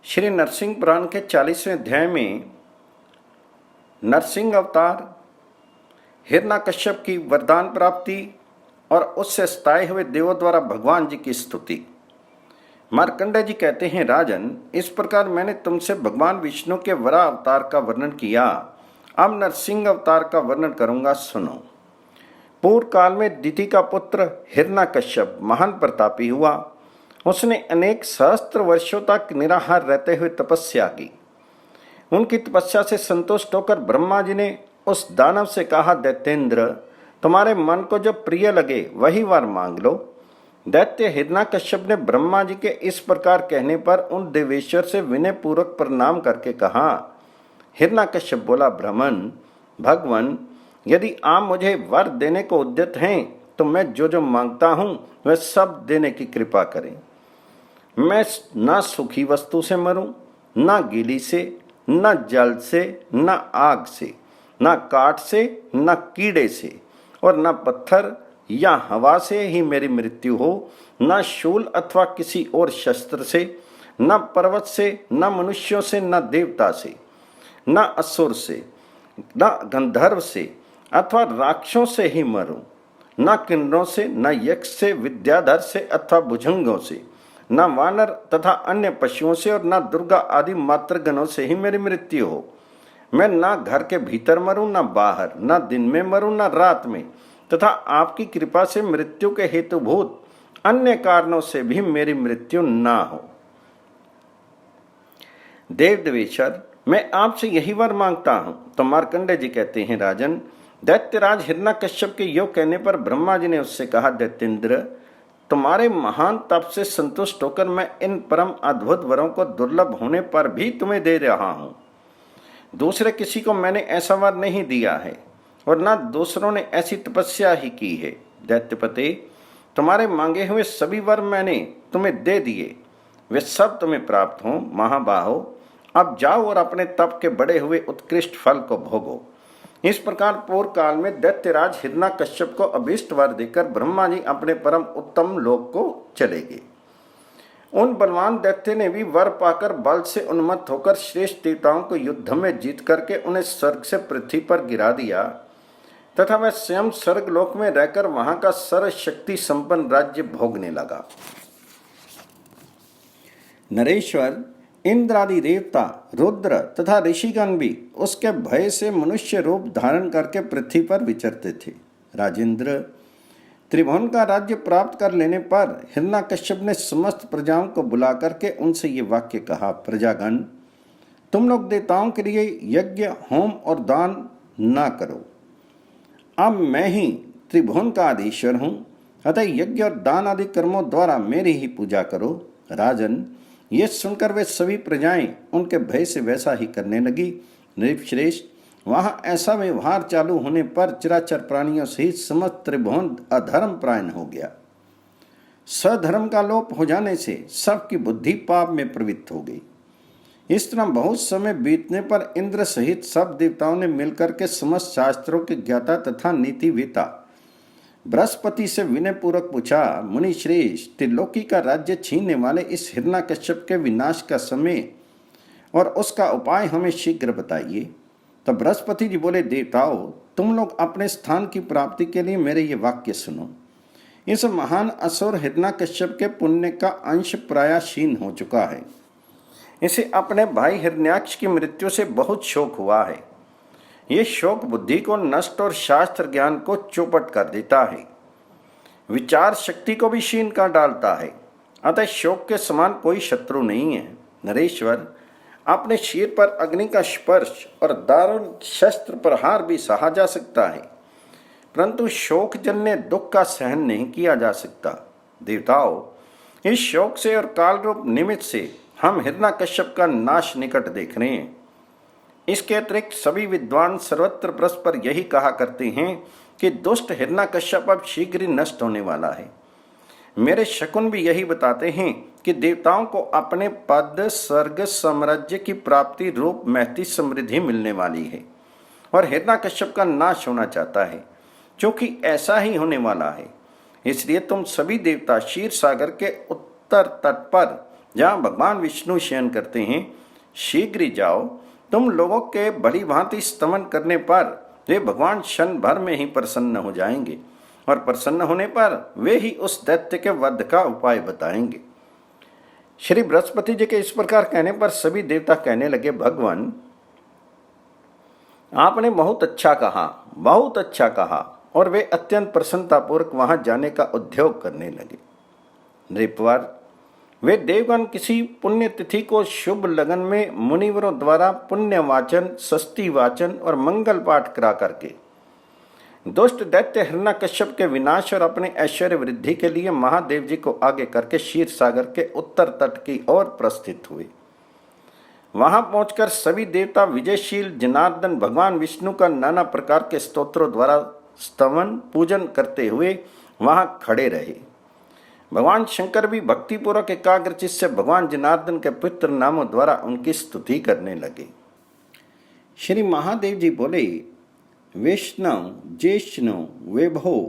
श्री नरसिंह पुराण के 40वें अध्याय में नरसिंह अवतार, हिरण्यकश्यप की वरदान प्राप्ति और उससे स्थायी हुए देवों द्वारा भगवान जी की स्तुति। मार्कंडेय जी कहते हैं, राजन, इस प्रकार मैंने तुमसे भगवान विष्णु के वराह अवतार का वर्णन किया। अब नरसिंह अवतार का वर्णन करूंगा, सुनो। पूर्व काल में दिति का पुत्र हिरण्यकश्यप महान प्रतापी हुआ। उसने अनेक सहस्त्र वर्षों तक निराहार रहते हुए तपस्या की। उनकी तपस्या से संतुष्ट होकर ब्रह्मा जी ने उस दानव से कहा, दैत्येंद्र, तुम्हारे मन को जो प्रिय लगे वही वर मांग लो। दैत्य हिरण्यकश्यप ने ब्रह्मा जी के इस प्रकार कहने पर उन देवेश्वर से विनय पूर्वक प्रणाम करके कहा। हिरण्यकश्यप बोला, ब्राह्मण भगवान, यदि आप मुझे वर देने को उद्यत हैं तो मैं जो जो मांगता हूं वह सब देने की कृपा करें। मैं ना सूखी वस्तु से मरूं, ना गीली से, न जल से, न आग से, न काठ से, न कीड़े से, और न पत्थर या हवा से ही मेरी मृत्यु हो, न शूल अथवा किसी और शस्त्र से, न पर्वत से, न मनुष्यों से, न देवता से, न असुर से, न गंधर्व से अथवा राक्षसों से ही मरूं, न किन्नरों से, न यक्ष से, विद्याधर से अथवा भुजंगों से, न वानर तथा अन्य पशुओं से, और न दुर्गा आदि मातृगणों से ही मेरी मृत्यु हो। मैं न घर के भीतर मरूं, न बाहर, न दिन में मरूं, न रात में, तथा आपकी कृपा से मृत्यु के हेतुभूत अन्य कारणों से भी मेरी मृत्यु ना हो। देव देवेश्वर, मैं आपसे यही वर मांगता हूं। तो मार्कंडेय जी कहते हैं, राजन, दैत्यराज हिरण्यकश्यप के योग कहने पर ब्रह्मा जी ने उससे कहा, दैत्येंद्र, तुम्हारे महान तप से संतुष्ट होकर मैं इन परम अद्भुत वरों को दुर्लभ होने पर भी तुम्हें दे रहा हूं। दूसरे किसी को मैंने ऐसा वर नहीं दिया है और न दूसरों ने ऐसी तपस्या ही की है। दैत्यपते, तुम्हारे मांगे हुए सभी वर मैंने तुम्हें दे दिए, वे सब तुम्हें प्राप्त हों। महाबाहो, अब जाओ और अपने तप के बढ़े हुए उत्कृष्ट फल को भोगो। इस प्रकार पूर्व काल में दैत्यराज हिरण्यकश्यप को अभीष्ट वर देकर ब्रह्मा जी अपने परम उत्तम लोक को चले गए। उन बलवान दैत्य ने भी वर पाकर बल से उन्मत्त होकर श्रेष्ठ देवताओं को युद्ध में जीत करके उन्हें स्वर्ग से पृथ्वी पर गिरा दिया तथा वह स्वयं स्वर्ग लोक में रहकर वहां का सर्वशक्ति संपन्न राज्य भोगने लगा। नरेश्वर, इंद्र आदि देवता, रुद्र तथा ऋषिगण भी उसके भय से मनुष्य रूप धारण करके पृथ्वी पर विचरते थे। राजेंद्र, त्रिभुवन का राज्य प्राप्त कर लेने पर हिरण्यकश्यप ने समस्त प्रजाओं को बुला करके उनसे ये वाक्य कहा, प्रजागण, तुम लोग देवताओं के लिए यज्ञ, होम और दान ना करो। अब मैं ही त्रिभुवन का आधीश्वर हूँ, अतः यज्ञ और दान आदि कर्मों द्वारा मेरी ही पूजा करो। राजन, ये सुनकर वे सभी प्रजाएं उनके भय से वैसा ही करने लगी। नृपश्रेष्ठ, वहां ऐसा व्यवहार चालू होने पर चराचर प्राणियों सहित समस्त त्रिभुवन अधर्म प्रायण हो गया। सधर्म का लोप हो जाने से सबकी बुद्धि पाप में प्रवृत्त हो गई। इस तरह बहुत समय बीतने पर इंद्र सहित सब देवताओं ने मिलकर के समस्त शास्त्रों के ज्ञाता तथा नीतिवेता बृहस्पति से विनय पूर्वक पूछा, मुनि श्रेष्ठ, त्रिलोकी का राज्य छीनने वाले इस हिरण्यकश्यप के विनाश का समय और उसका उपाय हमें शीघ्र बताइए। तो बृहस्पति जी बोले, देवताओं, तुम लोग अपने स्थान की प्राप्ति के लिए मेरे ये वाक्य सुनो। इस महान असुर हिरण्यकश्यप के पुण्य का अंश प्रायः क्षीण हो चुका है। इसे अपने भाई हिरण्याक्ष की मृत्यु से बहुत शोक हुआ है। ये शोक बुद्धि को नष्ट और शास्त्र ज्ञान को चौपट कर देता है, विचार शक्ति को भी क्षीण कर डालता है। अतः शोक के समान कोई शत्रु नहीं है। नरेश्वर, अपने शीर पर अग्नि का स्पर्श और दारुण शस्त्र प्रहार भी सहा जा सकता है, परंतु शोक जन्य दुख का सहन नहीं किया जा सकता। देवताओं, इस शोक से और काल रूप निमित्त से हम हिरण्यकश्यप का नाश निकट देख रहे हैं। इसके अतिरिक्त सभी विद्वान सर्वत्र परस्पर यही कहा करते हैं कि दुष्ट हिरण्यकश्यप अब शीघ्र ही नष्ट होने वाला है। मेरे शकुन भी यही बताते हैं कि देवताओं को अपने पद, स्वर्ग, साम्राज्य की प्राप्ति रूप महती समृद्धि मिलने वाली है और हिरण्यकश्यप का नाश होना चाहता है। क्योंकि ऐसा ही होने वाला है, इसलिए तुम सभी देवता क्षीर सागर के उत्तर तट पर जहाँ भगवान विष्णु शयन करते हैं, शीघ्र ही जाओ। तुम लोगों के भली भांति स्तमन करने पर वे भगवान क्षण भर में ही प्रसन्न हो जाएंगे और प्रसन्न होने पर वे ही उस दैत्य के वध का उपाय बताएंगे। श्री बृहस्पति जी के इस प्रकार कहने पर सभी देवता कहने लगे, भगवान आपने बहुत अच्छा कहा, बहुत अच्छा कहा। और वे अत्यंत प्रसन्नतापूर्वक वहां जाने का उद्योग करने लगे। नृपवर, वे देवगण किसी पुण्य तिथि को शुभ लगन में मुनिवरों द्वारा पुण्य वाचन, षष्ठी वाचन और मंगल पाठ करा करके दुष्ट दैत्य हिरण्यकश्यप के विनाश और अपने ऐश्वर्य वृद्धि के लिए महादेव जी को आगे करके क्षीर सागर के उत्तर तट की ओर प्रस्थित हुए। वहां पहुंचकर सभी देवता विजयशील जनार्दन भगवान विष्णु का नाना प्रकार के स्तोत्रों द्वारा स्तवन पूजन करते हुए वहां खड़े रहे। भगवान शंकर भी भक्तिपूर्वक एकाग्रचित से भगवान जनार्दन के पुत्र नामों द्वारा उनकी स्तुति करने लगे। श्री महादेव जी बोले, वैष्णव, ज्येष्णु, वैभव,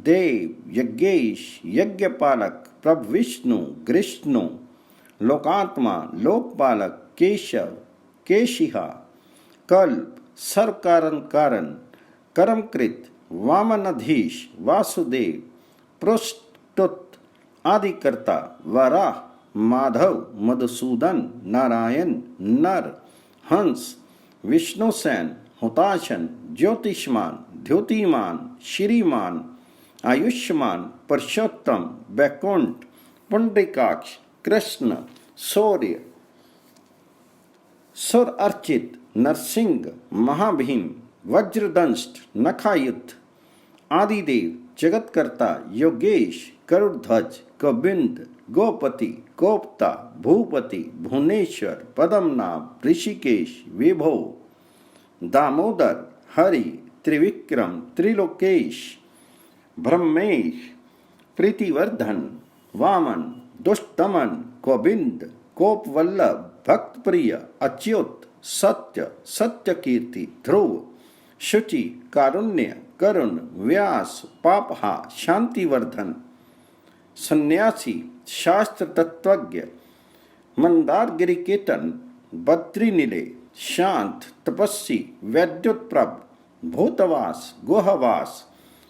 देव, यज्ञेश, यज्ञपालक, प्रभु विष्णु, कृष्णु, लोकात्मा, लोकपालक, केशव, केशिहा, कल्प, सर्व कारण कारण, कर्मकृत, वामनाधीश, वासुदेव, पृष्ठुत, आदिकर्ता, वराह, माधव, मधुसूदन, नारायण, नर, हंस, विष्णुसेन, हुताशन, ज्योतिष्मान, द्योतिमान, श्रीमान, आयुष्मान, पुरुषोत्तम, वैकुंठ, पुंडरीकाक्ष, कृष्ण, सूर्य, सुर अर्चित, नरसिंह, महाभीम, वज्रदंष्ट, नखायुत, आदिदेव, जगतकर्ता, योगेश, गरुड़ध्वज, गोविंद, गोपति, गोप्ता, भूपति, भुवनेश्वर, पद्मनाभ, ऋषिकेश, विभो, दामोदर, हरि, त्रिविक्रम, त्रिलोकेश, ब्रह्मेश, प्रीतिवर्धन, वामन, दुष्टमन, गोविंद, कोपवल्लभ, भक्तप्रिय, अच्युत, सत्य, सत्यकीर्ति, ध्रुव, शुचि, कारुण्य, करुण, व्यास, पापहा, शांतिवर्धन, सन्यासी, शास्त्र तत्वज्ञ, मंदार गिरिकेतन, बद्रीनिलय, शांत, तपस्वी, वैद्युतप्रभ, भूतवास, गुहवास,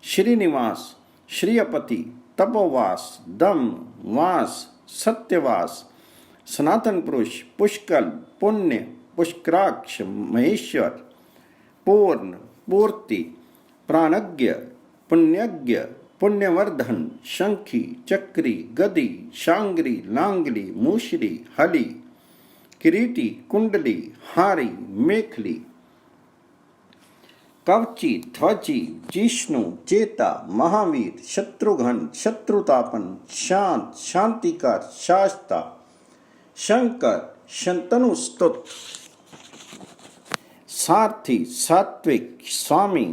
श्रीनिवास, श्रियपति, तपोवास, दम वास, सत्यवास, सनातन पुरुष, पुष्कल, पुण्य, पुष्कराक्ष, महेश्वर, पूर्ण, पूर्ति, प्राणज्ञ, पुण्यज्ञ, पुण्यवर्धन, शंखी, चक्री, गदी, शांग्री, लांगली, मूशरी, हली, किरीटी, कुंडली, हारी, मेखली, कवची, ध्वजी, जिष्णु, चेता, महावीर, शत्रुघ्न, शत्रुतापन, शांत, शांतिकर, शास्ता, शंकर, शंतनु स्तुत, सारथी, सात्विक, स्वामी,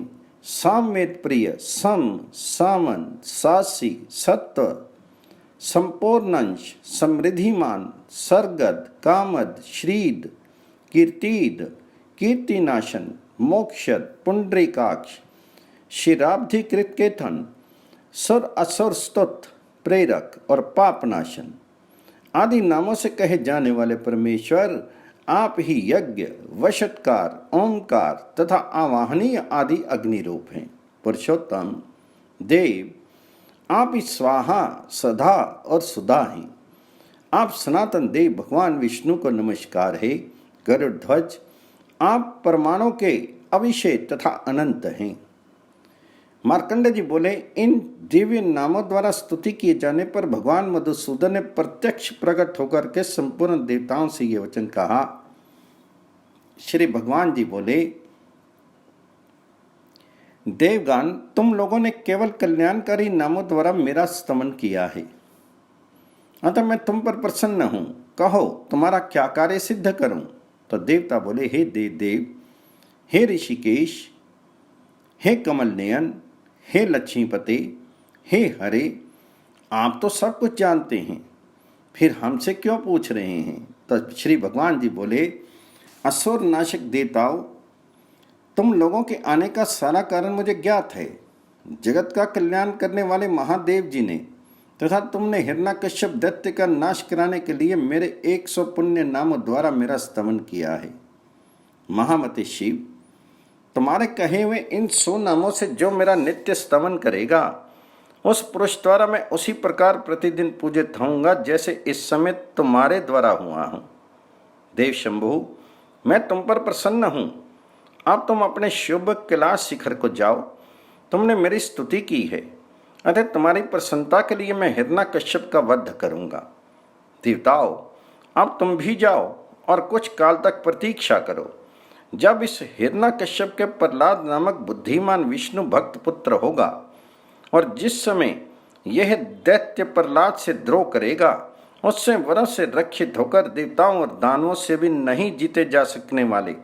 सामवेद प्रिय, सम, सामन, सासी, सत्व, संपूर्णंश, समृद्धिमान, सरगद, कामद, श्रीद, कीर्तिद, कीर्तिनाशन, मोक्षद, पुंडरीकाक्ष, शिराब्धिकृत केतन, सुर असुर स्तुत, प्रेरक और पापनाशन आदि नामों से कहे जाने वाले परमेश्वर आप ही यज्ञ, वशत्कार, ओंकार तथा आवाहनीय आदि अग्नि रूप हैं। पुरुषोत्तम, देव, आप ही स्वाहा, सदा और सुधा हैं। आप सनातन देव भगवान विष्णु को नमस्कार है। गरुड़ ध्वज, आप परमाणु के अविशेष तथा अनंत हैं। मार्कंडे जी बोले, इन दिव्य नामों द्वारा स्तुति किए जाने पर भगवान मधुसूदन ने प्रत्यक्ष प्रकट होकर के संपूर्ण देवताओं से ये वचन कहा। श्री भगवान जी बोले, देवगण, तुम लोगों ने केवल कल्याणकारी नामों द्वारा मेरा स्तमन किया है, अतः मैं तुम पर प्रसन्न हूं। कहो तुम्हारा क्या कार्य सिद्ध करूं? तो देवता बोले, हे देव, हे ऋषिकेश, हे कमल नयन, हे लक्ष्मीपते, हे हरे, आप तो सब कुछ जानते हैं, फिर हमसे क्यों पूछ रहे हैं? तो श्री भगवान जी बोले, असुर नाशक देवताओं, तुम लोगों के आने का सारा कारण मुझे ज्ञात है। जगत का कल्याण करने वाले महादेव जी ने तथा तुमने हिरण्यकश्यप दैत्य का नाश कराने के लिए मेरे 100 पुण्य नामों द्वारा मेरा स्तमन किया है। महामते शिव, तुम्हारे कहे हुए इन 100 नामों से जो मेरा नित्य स्तमन करेगा, उस पुरुष द्वारा मैं उसी प्रकार प्रतिदिन पूजित होऊंगा जैसे इस समय तुम्हारे द्वारा हुआ हूँ। देव शंभु, मैं तुम पर प्रसन्न हूँ। अब तुम अपने शुभ कैलाश शिखर को जाओ। तुमने मेरी स्तुति की है, अतः तुम्हारी प्रसन्नता के लिए मैं हिरण्यकश्यप का वध करूंगा। देवताओं, अब तुम भी जाओ और कुछ काल तक प्रतीक्षा करो। जब इस हिरण्यकश्यप के प्रहलाद नामक बुद्धिमान विष्णु भक्त पुत्र होगा और जिस समय यह दैत्य प्रहलाद से द्रोह करेगा, उससे वरों से रक्षित होकर देवताओं और दानवों से भी नहीं जीते जा सकने वाले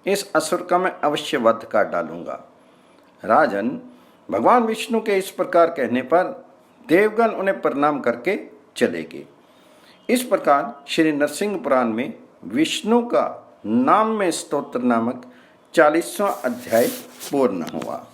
इस असुर का मैं अवश्य वध कर डालूंगा। राजन, भगवान विष्णु के इस प्रकार कहने पर देवगण उन्हें प्रणाम करके चले गए। इस प्रकार श्री नरसिंह पुराण में विष्णु का नाम में स्तोत्र नामक 40वां अध्याय पूर्ण हुआ।